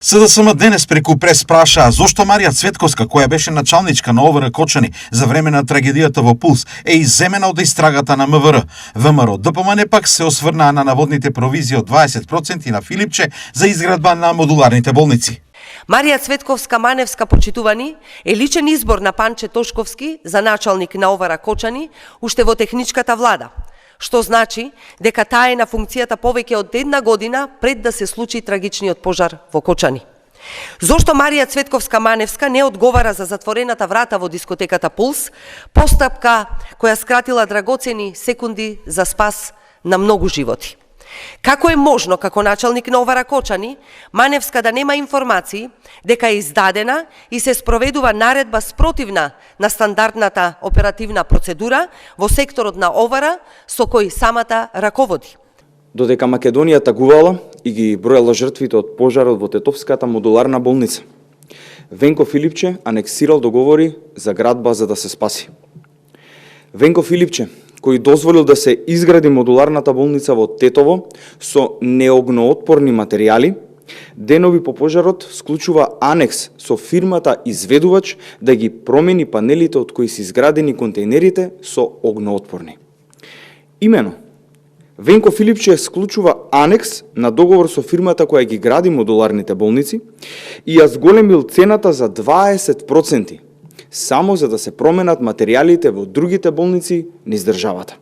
СДСМ денес преку прес прашаа зошто Марија Цветковска, која беше началничка на ОВР Кочани за време на трагедијата во Пулс, е изземена од истрагата на МВР. ВМРО ДПМН пак се осврнаа на наводните провизии од 20% на Филипче за изградба на модуларните болници. Марија Цветковска Маневска, почитувани, е личен избор на Панче Тошковски за началник на ОВР Кочани уште во техничката влада, што значи дека таа е на функцијата повеќе од една година пред да се случи трагичниот пожар во Кочани. Зошто Марија Цветковска Маневска не одговара за затворената врата во дискотеката Пулс, постапка која скратила драгоцени секунди за спас на многу животи? Како е можно, како началник на ОВР Кочани, Маневска да нема информации дека е издадена и се спроведува наредба спротивна на стандардната оперативна процедура во секторот на ОВР со кој самата раководи? Додека Македонија тагувала и ги броела жртвите од пожарот во Тетовската модуларна болница, Венко Филипче анексирал договори за градба за да се спаси. Венко Филипче, кој дозволил да се изгради модуларната болница во Тетово со неогноотпорни материјали, денови по пожарот склучува анекс со фирмата изведувач да ги промени панелите од кои се изградени контейнерите со огноотпорни. Имено, Венко Филипче склучува анекс на договор со фирмата која ги гради модуларните болници и ја зголемил цената за 20%, само за да се променат материјалите во другите болници низ државата.